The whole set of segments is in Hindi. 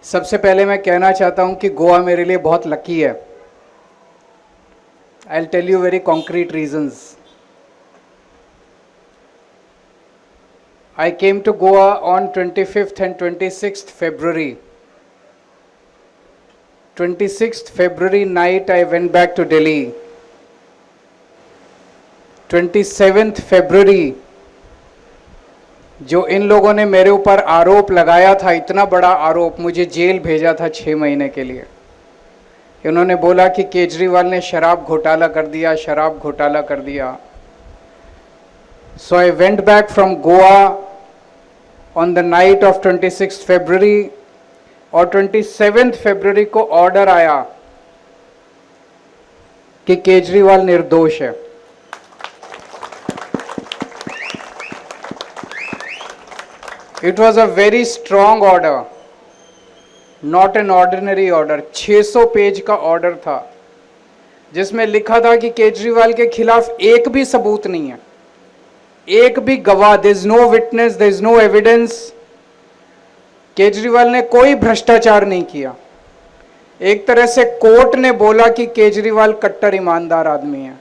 सबसे पहले मैं कहना चाहता हूं कि गोवा मेरे लिए बहुत लकी है। I will tell you very concrete reasons. I came to Goa on 25th and 26th February. 26th February night I went back to Delhi. 27th February जो इन लोगों ने मेरे ऊपर आरोप लगाया था, इतना बड़ा आरोप, मुझे जेल भेजा था 6 महीने के लिए। इन्होंने बोला कि केजरीवाल ने शराब घोटाला कर दिया, शराब घोटाला कर दिया। So I went back from Goa on the night of 26th February और 27th February को ऑर्डर आया कि केजरीवाल निर्दोष है। It was a very strong order, not an ordinary order। 600 page का ऑर्डर था जिसमें लिखा था कि केजरीवाल के खिलाफ एक भी सबूत नहीं है, एक भी गवाह, there is no witness, there is no evidence. Kejriwal ने कोई भ्रष्टाचार नहीं किया। एक तरह से कोर्ट ने बोला कि केजरीवाल कट्टर ईमानदार आदमी है।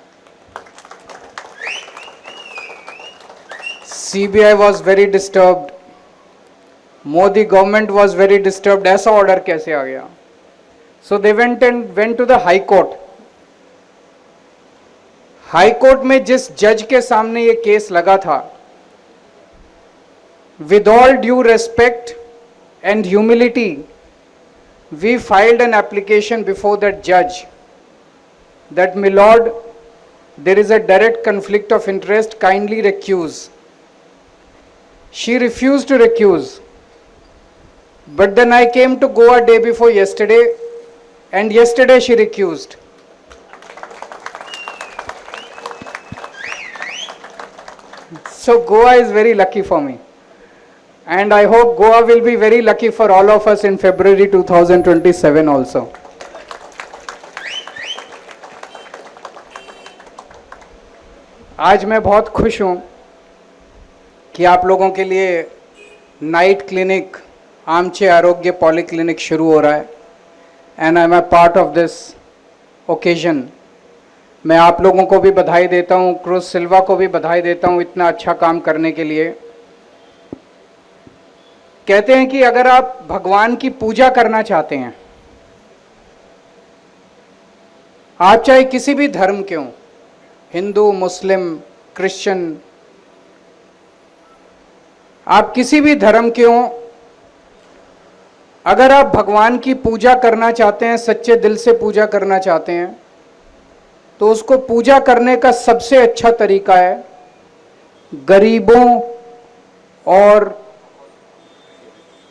CBI was very disturbed, Modi government was very disturbed. ऐसा ऑर्डर कैसे आ गया? So they went to the high court. High court में जिस जज के सामने ये केस लगा था, with all due respect and humility, we filed an application before that जज that my lord, there is a direct conflict of interest, kindly recuse. She refused to recuse. But then I came to Goa day before yesterday, and yesterday she recused. So Goa is very lucky for me, and I hope Goa will be very lucky for all of us in February 2027 also. आज मैं बहुत खुश हूँ कि आप लोगों के लिए नाइट क्लिनिक, आमचे आरोग्य पॉली क्लिनिक शुरू हो रहा है, and I am a part of this occasion. मैं आप लोगों को भी बधाई देता हूं, क्रूज सिल्वा को भी बधाई देता हूं इतना अच्छा काम करने के लिए। कहते हैं कि अगर आप भगवान की पूजा करना चाहते हैं, आप चाहे किसी भी धर्म के हों, हिंदू, मुस्लिम, क्रिश्चियन, आप किसी भी धर्म के हों, अगर आप भगवान की पूजा करना चाहते हैं, सच्चे दिल से पूजा करना चाहते हैं, तो उसको पूजा करने का सबसे अच्छा तरीका है गरीबों और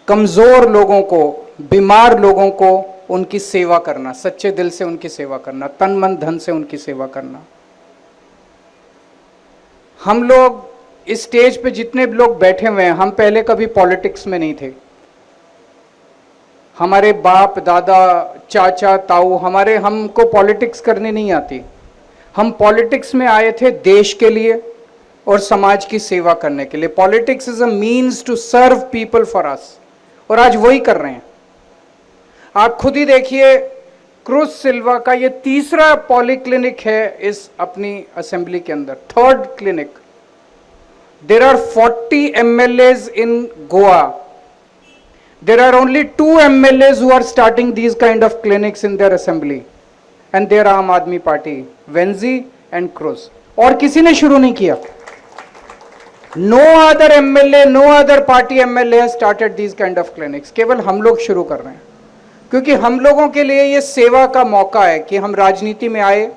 कमजोर लोगों को, बीमार लोगों को उनकी सेवा करना, सच्चे दिल से उनकी सेवा करना, तन मन धन से उनकी सेवा करना। हम लोग इस स्टेज पे जितने लोग बैठे हुए हैं, हम पहले कभी पॉलिटिक्स में नहीं थे। हमारे बाप दादा चाचा ताऊ हमको पॉलिटिक्स करनी नहीं आती। हम पॉलिटिक्स में आए थे देश के लिए और समाज की सेवा करने के लिए। Politics is a means to serve people for us, और आज वही कर रहे हैं। आप खुद ही देखिए, क्रूज सिल्वा का ये तीसरा पॉली क्लिनिक है इस अपनी असेंबली के अंदर, third clinic. There are 40 MLAs in Goa. There are only 2 MLAs who are starting these kind of clinics in their assembly, and they are Aam Aadmi Party, Venzi and Cruz. और किसी ने शुरू नहीं किया. No other MLA, no other party MLA has started these kind of clinics. केवल हम लोग शुरू कर रहे हैं, क्योंकि हम लोगों के लिए ये सेवा का मौका है कि हम राजनीति में आए,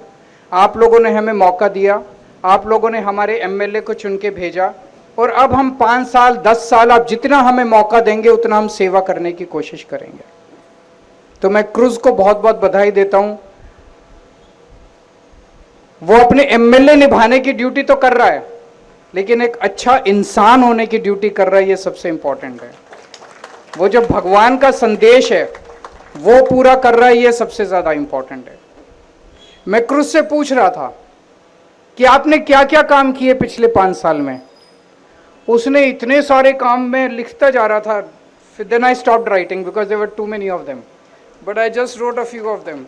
आप लोगों ने हमें मौका दिया, आप लोगों ने हमारे MLA को चुन के भेजा, और अब हम 5 साल 10 साल आप जितना हमें मौका देंगे उतना हम सेवा करने की कोशिश करेंगे। तो मैं क्रूज को बहुत बहुत बधाई देता हूं। वो अपने MLA निभाने की ड्यूटी तो कर रहा है, लेकिन एक अच्छा इंसान होने की ड्यूटी कर रहा है, ये सबसे इंपॉर्टेंट है। वो जो भगवान का संदेश है वो पूरा कर रहा है, ये सबसे ज्यादा इंपॉर्टेंट है। मैं क्रूज से पूछ रहा था कि आपने क्या क्या काम किए पिछले 5 साल में। उसने इतने सारे काम में लिखता जा रहा था, Then I stopped writing because there were too many of them. But I just wrote a few of them.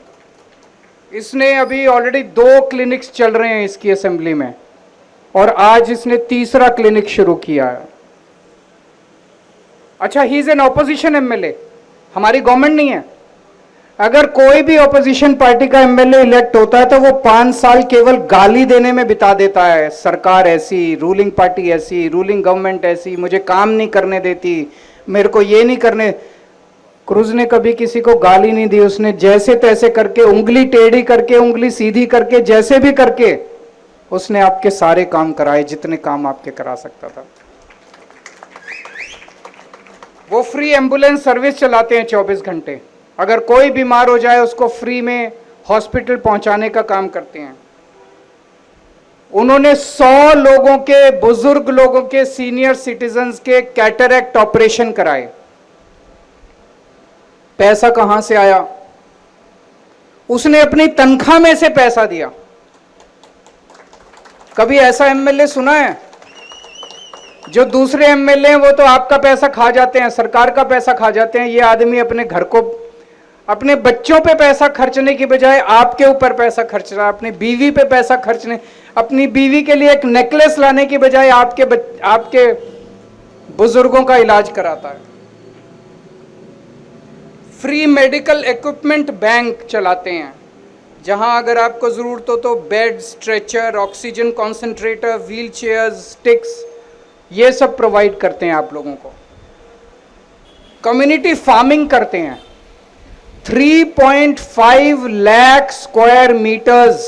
इसने अभी ऑलरेडी 2 क्लिनिक्स चल रहे हैं इसकी असेंबली में, और आज इसने तीसरा क्लिनिक शुरू किया है. अच्छा, he is an opposition MLA, हमारी गवर्नमेंट नहीं है. अगर कोई भी ऑपोजिशन पार्टी का एमएलए इलेक्ट होता है तो वो 5 साल केवल गाली देने में बिता देता है. सरकार ऐसी, रूलिंग पार्टी ऐसी, रूलिंग गवर्नमेंट ऐसी, मुझे काम नहीं करने देती, मेरे को ये नहीं करने. क्रूज ने कभी किसी को गाली नहीं दी. उसने जैसे तैसे करके, उंगली टेढ़ी करके, उंगली सीधी करके, जैसे भी करके उसने आपके सारे काम कराए जितने काम आपके करा सकता था. वो फ्री एम्बुलेंस सर्विस चलाते हैं 24 घंटे. अगर कोई बीमार हो जाए उसको फ्री में हॉस्पिटल पहुंचाने का काम करते हैं. उन्होंने 100 लोगों के, बुजुर्ग लोगों के, सीनियर सिटीजन्स के कैटरैक्ट ऑपरेशन कराए. पैसा कहां से आया? उसने अपनी तनख्वाह में से पैसा दिया. कभी ऐसा एमएलए सुना है? जो दूसरे एमएलए हैं वो तो आपका पैसा खा जाते हैं, सरकार का पैसा खा जाते हैं. ये आदमी अपने घर को, अपने बच्चों पे पैसा खर्चने की बजाय आपके ऊपर पैसा खर्च रहा है. अपनी बीवी पे पैसा खर्चने, अपनी बीवी के लिए एक नेकलेस लाने की बजाय आपके बुजुर्गों का इलाज कराता है. फ्री मेडिकल इक्विपमेंट बैंक चलाते हैं, जहां अगर आपको जरूरत हो तो bed, stretcher, oxygen concentrator, wheel chairs, sticks, ये सब प्रोवाइड करते हैं आप लोगों को. कम्युनिटी फार्मिंग करते हैं. 3.5 lakh square metres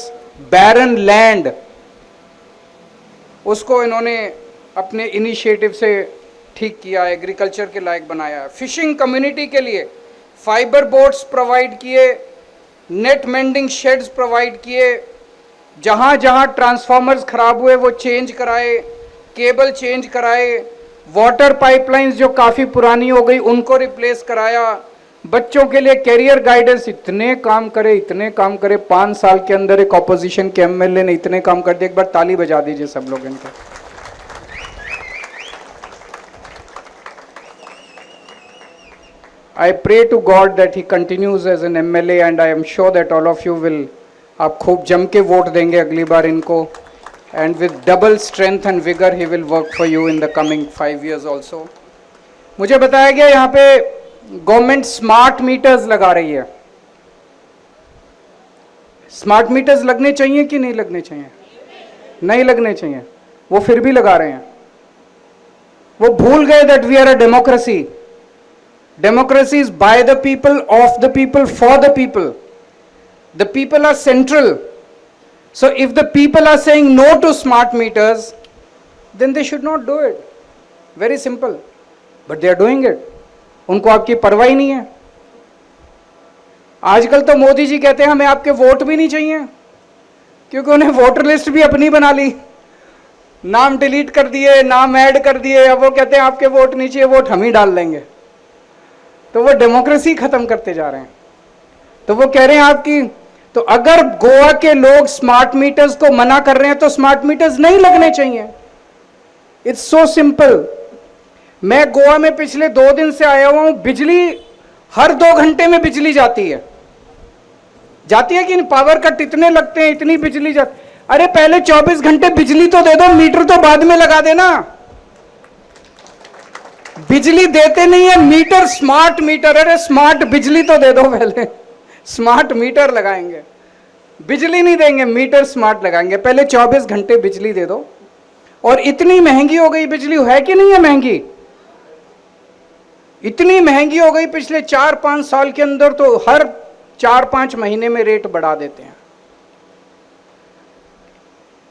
barren land, उसको इन्होंने अपने इनिशिएटिव से ठीक किया, एग्रीकल्चर के लायक बनाया. फिशिंग कम्युनिटी के लिए फाइबर बोट्स प्रोवाइड किए, नेट मेंडिंग शेड्स प्रोवाइड किए. जहां जहां ट्रांसफार्मर्स खराब हुए वो चेंज कराए, केबल चेंज कराए. वाटर पाइपलाइंस जो काफ़ी पुरानी हो गई उनको रिप्लेस कराया. बच्चों के लिए कैरियर गाइडेंस. इतने काम करे, इतने काम करे. 5 साल के अंदर एक ऑपोजिशन के एमएलए ने इतने काम कर दिए. एक बार ताली बजा दीजिए सब लोग इनको. I pray to God that he continues as an MLA and I am sure that all of you will, आप खूब जम के वोट देंगे अगली बार इनको, and with double strength and vigor he will work for you in the coming 5 years also. मुझे बताया गया यहाँ पे गवर्नमेंट स्मार्ट मीटर्स लगा रही है. स्मार्ट मीटर्स लगने चाहिए कि नहीं लगने चाहिए? नहीं लगने चाहिए. वो फिर भी लगा रहे हैं. वो भूल गए that we are a democracy. Democracy is by the people, of the people, for the people. The people are central. So if the people are saying no to smart meters, then they should not do it. Very simple. But they are doing it. उनको आपकी परवाह ही नहीं है. आजकल तो मोदी जी कहते हैं हमें आपके वोट भी नहीं चाहिए, क्योंकि उन्हें वोटर लिस्ट भी अपनी बना ली. नाम डिलीट कर दिए, नाम ऐड कर दिए. अब वो कहते हैं आपके वोट नहीं चाहिए, वोट हम ही डाल लेंगे. तो वो डेमोक्रेसी खत्म करते जा रहे हैं. तो वो कह रहे हैं आपकी, तो अगर गोवा के लोग स्मार्ट मीटर्स को मना कर रहे हैं तो स्मार्ट मीटर्स नहीं लगने चाहिए. It's so simple. मैं गोवा में पिछले 2 दिन से आया हुआ हूं. बिजली हर 2 घंटे में बिजली जाती है कि पावर कट इतने लगते हैं, इतनी बिजली जाती. अरे पहले 24 घंटे बिजली तो दे दो, मीटर तो बाद में लगा देना. बिजली देते नहीं है, मीटर, स्मार्ट मीटर. अरे स्मार्ट बिजली तो दे दो पहले, स्मार्ट मीटर लगाएंगे. बिजली नहीं देंगे, मीटर स्मार्ट लगाएंगे. पहले 24 घंटे बिजली दे दो. और इतनी महंगी हो गई बिजली, है कि नहीं है महंगी? इतनी महंगी हो गई पिछले 4-5 साल के अंदर, तो हर 4-5 महीने में रेट बढ़ा देते हैं.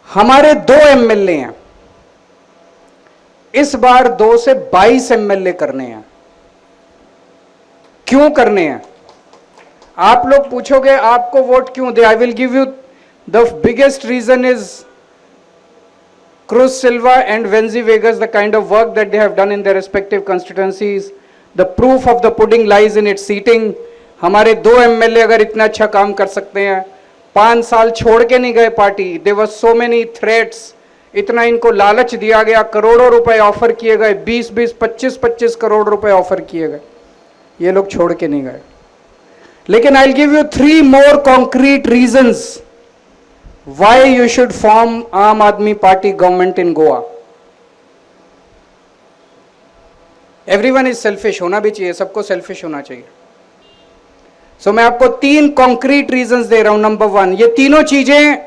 हमारे 2 एमएलए हैं. इस बार 2 से 22 एमएलए करने हैं. क्यों करने हैं? आप लोग पूछोगे आपको वोट क्यों दे. I will give you the biggest reason is Cruz Silva and Venzi Vegas, the kind of work that they have done in their respective constituencies. The proof of the pudding lies in its seating. हमारे 2 एमएलए अगर इतना अच्छा काम कर सकते हैं, 5 साल छोड़ के नहीं गए party. There were so many threats इतना इनको लालच दिया गया, करोड़ों रुपए ऑफर किए गए, 20-20, 25-25 करोड़ रुपए ऑफर किए गए, ये लोग छोड़ के नहीं गए। लेकिन आई will give you 3 more concrete reasons why you should form आम Aadmi party government in Goa. Everyone is selfish, होना भी चाहिए, सबको सेल्फिश होना चाहिए। सो मैं आपको 3 कॉन्क्रीट रीजंस दे रहा हूं। नंबर 1, ये तीनों चीजें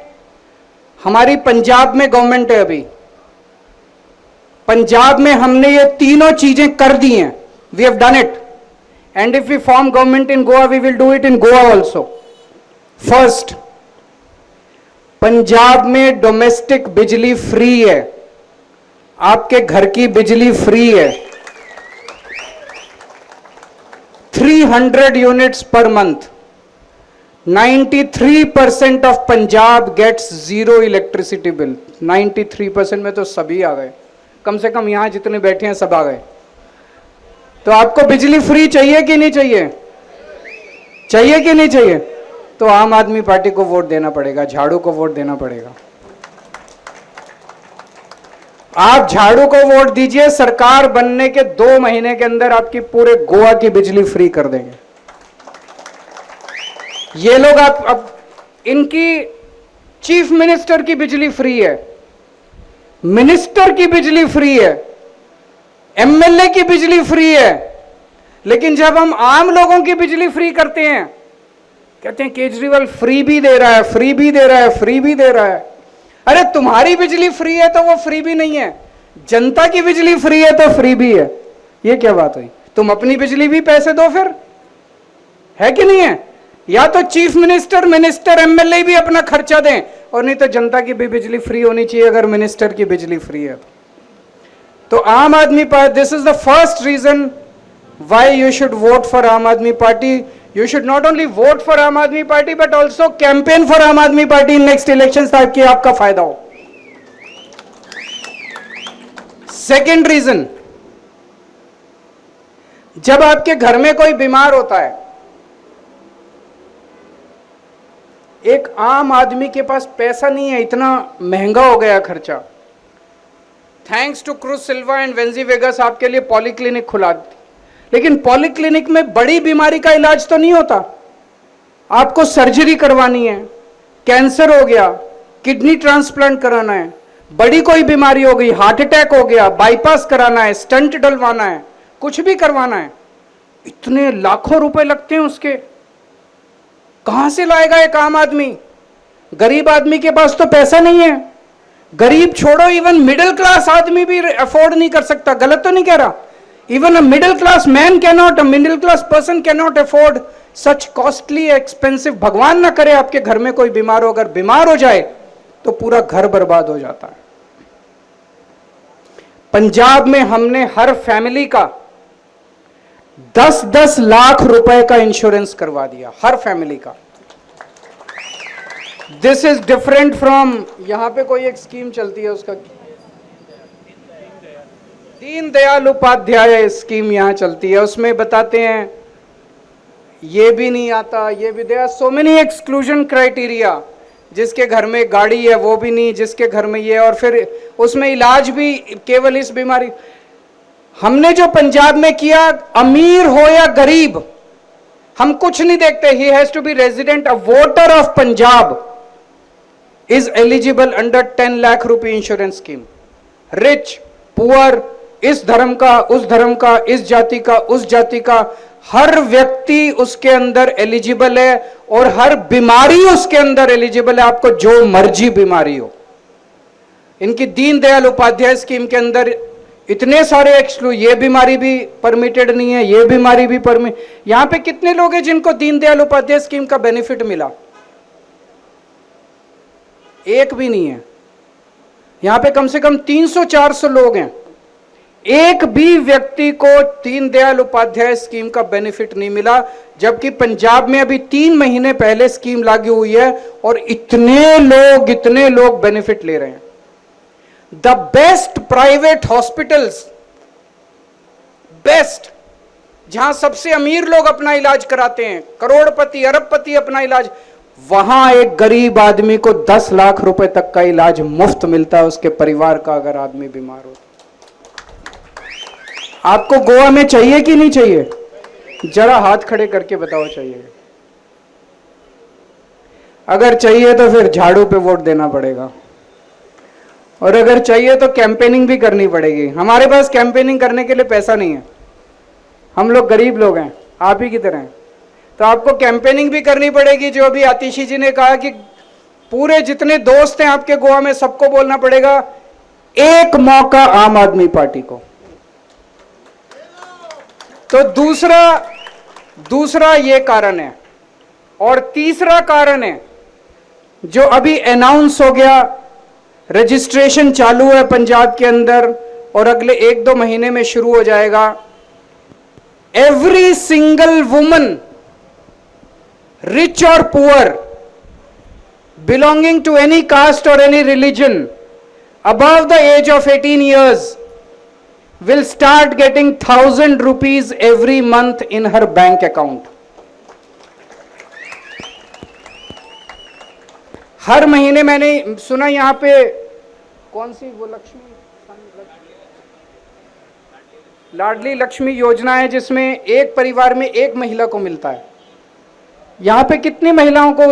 हमारी पंजाब में गवर्नमेंट है, अभी पंजाब में हमने ये तीनों चीजें कर दी हैं, we have done it, and if we form government in Goa we will do it in Goa also. First, Punjab में डोमेस्टिक बिजली फ्री है, आपके घर की बिजली फ्री है, 300 units per month. 93% of Punjab gets zero electricity bill. 93% में तो सभी आ गए, कम से कम यहां जितने बैठे हैं सब आ गए। तो आपको बिजली फ्री चाहिए कि नहीं चाहिए? चाहिए कि नहीं चाहिए? तो आम आदमी पार्टी को वोट देना पड़ेगा, झाड़ू को वोट देना पड़ेगा। आप झाड़ू को वोट दीजिए, सरकार बनने के 2 महीने के अंदर आपकी पूरे गोवा की बिजली फ्री कर देंगे। ये लोग अब इनकी चीफ मिनिस्टर की बिजली फ्री है, मिनिस्टर की बिजली फ्री है, एमएलए की बिजली फ्री है, लेकिन जब हम आम लोगों की बिजली फ्री करते हैं, कहते हैं केजरीवाल फ्री भी दे रहा है, फ्री भी दे रहा है, फ्री भी दे रहा है। अरे तुम्हारी बिजली फ्री है तो वो फ्री भी नहीं है, जनता की बिजली फ्री है तो फ्री भी है, ये क्या बात हुई? तुम अपनी बिजली भी पैसे दो फिर, है कि नहीं है? या तो चीफ मिनिस्टर एमएलए भी अपना खर्चा दें, और नहीं तो जनता की भी बिजली फ्री होनी चाहिए अगर मिनिस्टर की बिजली फ्री है तो Aam Aadmi Party, this is the first reason why you should vote for Aam Aadmi Party. You should not only vote for Aam Aadmi Party but also campaign for Aam Aadmi party in next election, ताकि आपका फायदा हो। सेकेंड रीजन, जब आपके घर में कोई बीमार होता है, एक आम आदमी के पास पैसा नहीं है, इतना महंगा हो गया खर्चा। Thanks to Cruz Silva and Venji Vegas आपके लिए पॉलीक्लिनिक खुला, लेकिन पॉलीक्लिनिक में बड़ी बीमारी का इलाज तो नहीं होता। आपको सर्जरी करवानी है, कैंसर हो गया, किडनी ट्रांसप्लांट कराना है, बड़ी कोई बीमारी हो गई, हार्ट अटैक हो गया, बाईपास कराना है, स्टंट डलवाना है, कुछ भी करवाना है, इतने लाखों रुपए लगते हैं उसके। कहां से लाएगा एक आम आदमी? गरीब आदमी के पास तो पैसा नहीं है। गरीब छोड़ो, इवन मिडिल क्लास आदमी भी अफोर्ड नहीं कर सकता। गलत तो नहीं कह रहा? Even a middle class man cannot, a middle class person cannot afford such costly expensive. भगवान ना करे आपके घर में कोई बीमार हो, अगर बीमार हो जाए तो पूरा घर बर्बाद हो जाता है। पंजाब में हमने हर फैमिली का 10-10 लाख रुपए का इंश्योरेंस करवा दिया, हर फैमिली का। दिस इज डिफरेंट फ्रॉम, यहां पे कोई एक स्कीम चलती है उसका, दीन दयाल उपाध्याय स्कीम यहां चलती है, उसमें बताते हैं ये भी नहीं आता, ये भी, there are so many exclusion criteria. जिसके घर में गाड़ी है वो भी नहीं, जिसके घर में ये, और फिर उसमें इलाज भी केवल इस बीमारी। हमने जो पंजाब में किया, अमीर हो या गरीब, हम कुछ नहीं देखते, he has to be resident, a voter of Punjab is eligible under 10 lakh रुपए इंश्योरेंस स्कीम। रिच, पुअर, इस धर्म का, उस धर्म का, इस जाति का, उस जाति का, हर व्यक्ति उसके अंदर एलिजिबल है, और हर बीमारी उसके अंदर एलिजिबल है, आपको जो मर्जी बीमारी हो। इनकी दीन दयाल उपाध्याय स्कीम के अंदर इतने सारे एक्सक्लू, ये बीमारी भी परमिटेड नहीं है, ये बीमारी भी परमिट। यहां पे कितने लोग हैं जिनको दीन दयाल उपाध्याय स्कीम का बेनिफिट मिला? एक भी नहीं है। यहां पे कम से कम 300-400 लोग हैं, एक भी व्यक्ति को दीन दयाल उपाध्याय स्कीम का बेनिफिट नहीं मिला, जबकि पंजाब में अभी 3 महीने पहले स्कीम लागू हुई है और इतने लोग बेनिफिट ले रहे हैं। The best private hospitals, best, जहां सबसे अमीर लोग अपना इलाज कराते हैं, करोड़पति अरबपति अपना इलाज, वहां एक गरीब आदमी को 10 लाख रुपए तक का इलाज मुफ्त मिलता है, उसके परिवार का अगर आदमी बीमार हो। आपको गोवा में चाहिए कि नहीं चाहिए? जरा हाथ खड़े करके बताओ चाहिए। अगर चाहिए तो फिर झाड़ू पे वोट देना पड़ेगा, और अगर चाहिए तो कैंपेनिंग भी करनी पड़ेगी। हमारे पास कैंपेनिंग करने के लिए पैसा नहीं है, हम लोग गरीब लोग हैं, आप ही की तरह हैं। तो आपको कैंपेनिंग भी करनी पड़ेगी। जो अभी आतिशी जी ने कहा कि पूरे जितने दोस्त हैं आपके गोवा में, सबको बोलना पड़ेगा एक मौका आम आदमी पार्टी को। तो दूसरा ये कारण है। और तीसरा कारण है जो अभी अनाउंस हो गया, रजिस्ट्रेशन चालू है पंजाब के अंदर और अगले 1-2 महीने में शुरू हो जाएगा। Every single woman, rich or poor, belonging to any caste or any religion, above the age of 18 years, will start getting 1,000 rupees every month in her bank account. हर महीने मैंने सुना यहां पे कौन सी वो लाडली लक्ष्मी योजना है, जिसमें एक परिवार में एक महिला को मिलता है। यहां पे कितनी महिलाओं को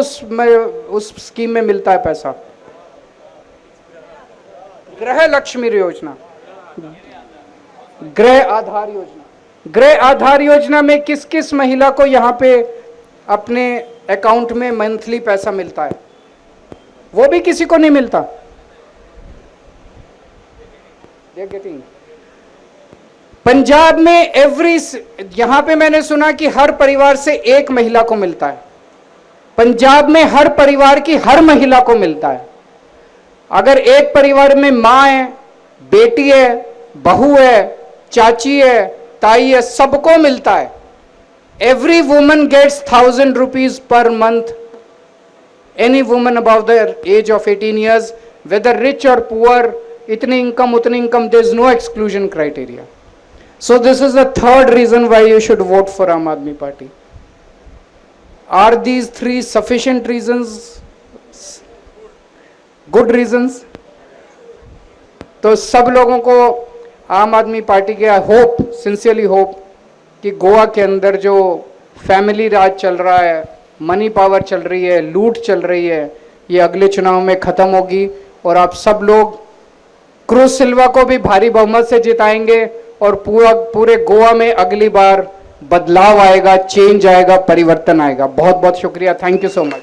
उस स्कीम में मिलता है पैसा? गृह लक्ष्मी योजना, गृह आधार योजना। गृह आधार योजना में किस किस महिला को यहां पे अपने अकाउंट में मंथली पैसा मिलता है? वो भी किसी को नहीं मिलता। पंजाब में यहां पे मैंने सुना कि हर परिवार से एक महिला को मिलता है। पंजाब में हर परिवार की हर महिला को मिलता है। अगर एक परिवार में मां है, बेटी है, बहू है, चाची है, ताई है, सबको मिलता है। एवरी वुमन गेट्स 1,000 rupees पर month. Any woman above the age of 18 years, whether rich और पुअर, इतनी इनकम उतनी income, there is no exclusion criteria. So this is the third reason why you should vote for Aam Aadmi Party. Are these 3 sufficient reasons? Good reasons? तो सब लोगों को आम आदमी पार्टी के होप, सिंसियरली होप कि गोवा के अंदर जो फैमिली राज चल रहा है, मनी पावर चल रही है, लूट चल रही है, ये अगले चुनाव में खत्म होगी और आप सब लोग क्रूज सिल्वा को भी भारी बहुमत से जिताएंगे और पूरे गोवा में अगली बार बदलाव आएगा, चेंज आएगा, परिवर्तन आएगा। बहुत बहुत शुक्रिया, थैंक यू सो मच।